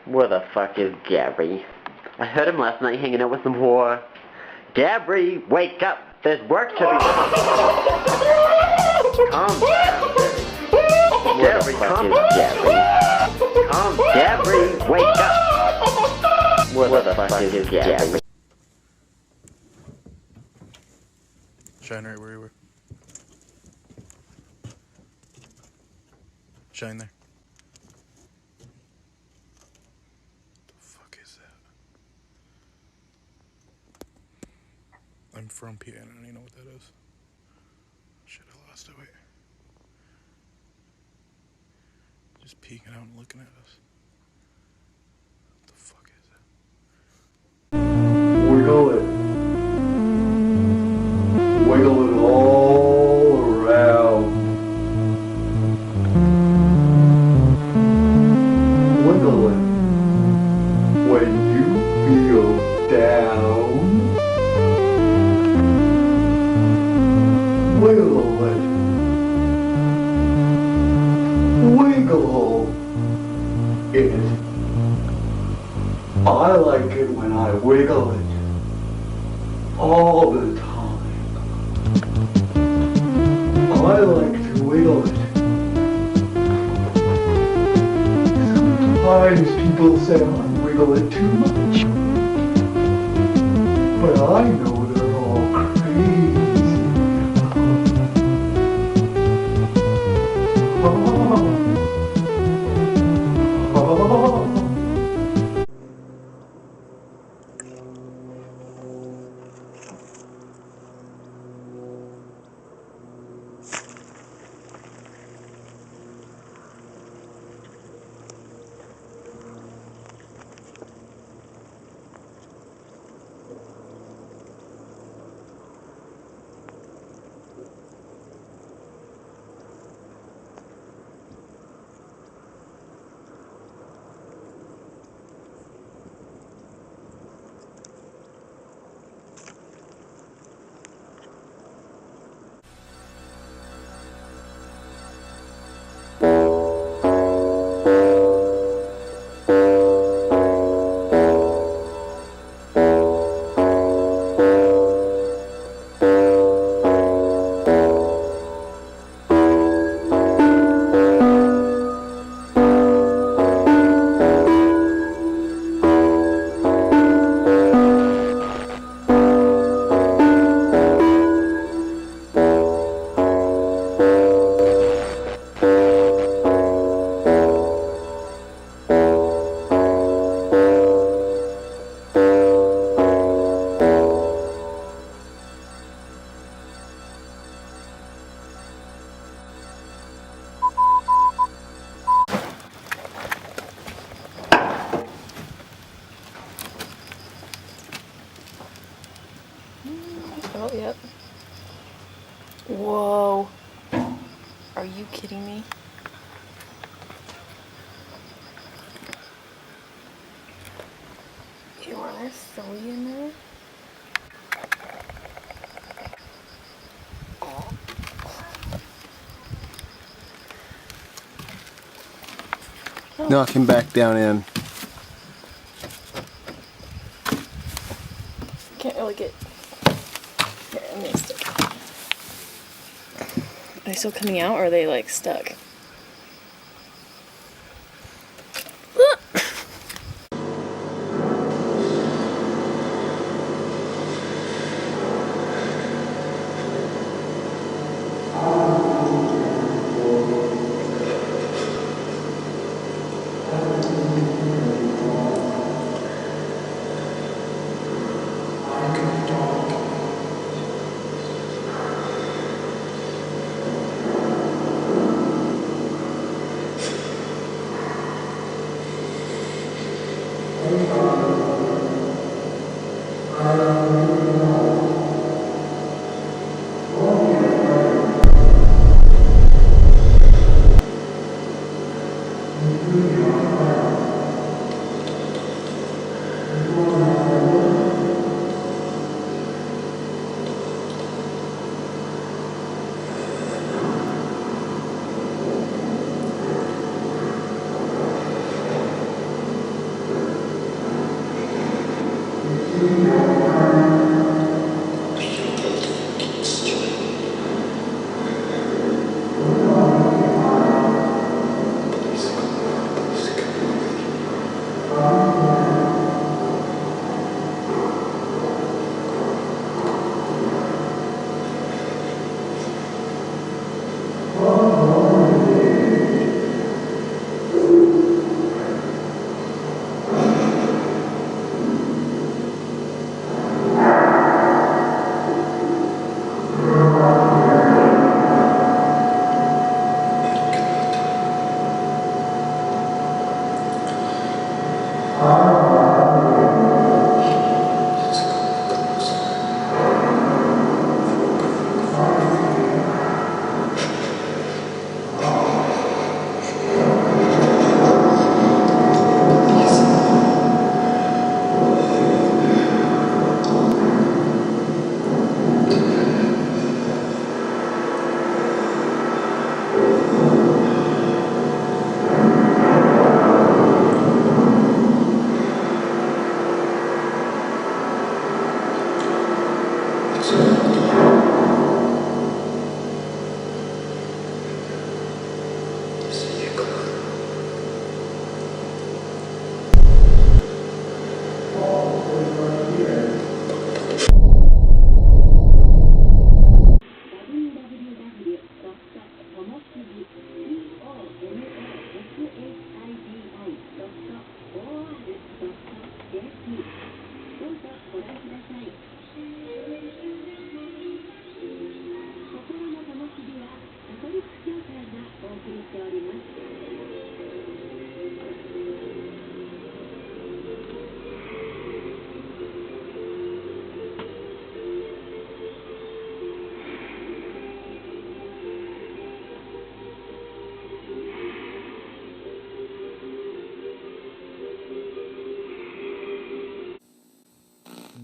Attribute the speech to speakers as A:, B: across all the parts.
A: Where the fuck is Gabby? I heard him last night hanging out with some whore. Gabby, wake up! There's work to be done. Calm down. Gabby, calm down. Calm, Gabby, wake up! Where the fuck is Gabby?
B: Shine right where you were. Shine there. The fuck is that? I'm from PA, I don't even know what that is. Shit, I lost it, wait. Just peeking out and looking at us. What the fuck is it?
C: Wiggle it. Wiggle it all around. Wiggle it. When you feel down, wiggle it. Wiggle it. I like it when I wiggle it all the time. I like to wiggle it. Sometimes people say I wiggle it too much, but I know they're all crazy.
D: Oh, yep. Whoa. Are you kidding me? You want to throw you in there?
B: Knock him back down in.
D: Can't really get... Here, I missed it. Are they still coming out, or are they, like, stuck?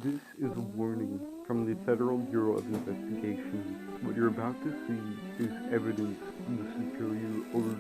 E: This is a warning from the Federal Bureau of Investigation. What you're about to see is evidence of the superior order.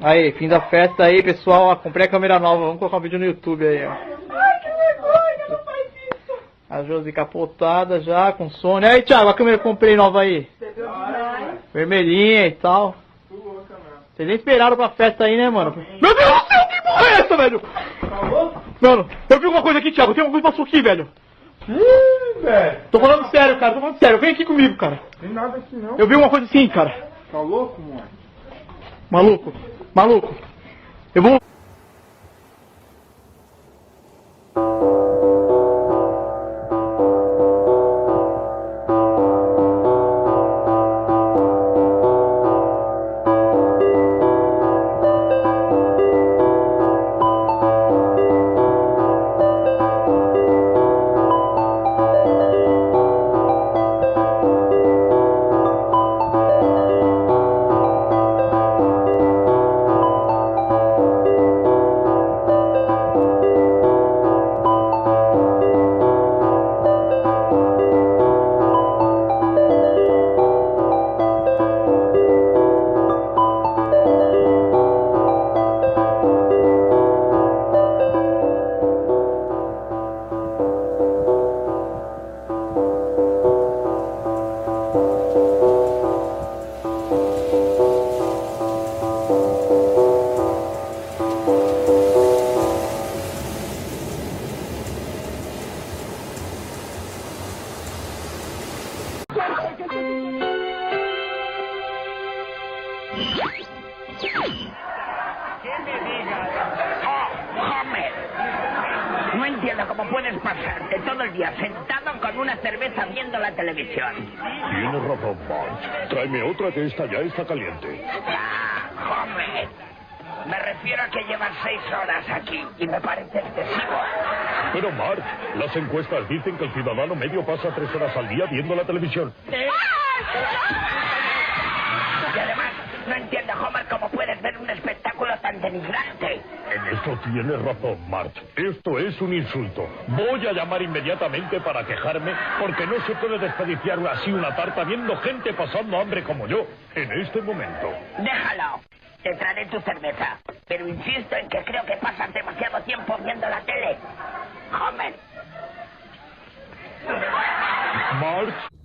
F: Aí, fim da festa aí, pessoal. Ó, comprei a câmera nova. Vamos colocar um vídeo no YouTube aí, ó.
D: Ai, que vergonha, não faz isso.
F: A Josi capotada já, com sono. Aí, Thiago, a câmera que eu comprei nova aí.
D: Bebeu demais.
F: Vermelhinha e tal. Vocês nem esperaram pra festa aí, né, mano? Meu Deus do céu, que porra é essa, velho? Mano, eu vi alguma coisa aqui, Thiago. Tem alguma coisa que passou aqui, velho.
B: Velho.
F: Tô falando sério, cara. Tô falando sério. Vem aqui comigo, cara.
B: Tem nada aqui não.
F: Eu vi uma coisa assim, cara.
B: Tá louco, mano?
F: Maluco. Maluco. Eu vou...
G: No entiendo cómo puedes pasarte todo el día sentado con una cerveza viendo la televisión.
H: Tienes razón, Marge. Tráeme otra que esta ya está caliente.
G: Ah, Homer. Me refiero a que llevas 6 horas aquí y me parece excesivo.
H: Pero, Marge, las encuestas dicen que el ciudadano medio pasa 3 horas al día viendo la televisión.
G: Y además, no entiendo, Homer, cómo puedes ver un espectáculo tan denigrante.
H: En esto tienes razón, Marge. Esto es un insulto. Voy a llamar inmediatamente para quejarme porque no se puede desperdiciar así una tarta viendo gente pasando hambre como yo en este momento.
G: Déjalo. Te traeré tu cerveza. Pero insisto en que creo que pasas demasiado tiempo viendo la tele. Homer.
H: Marge.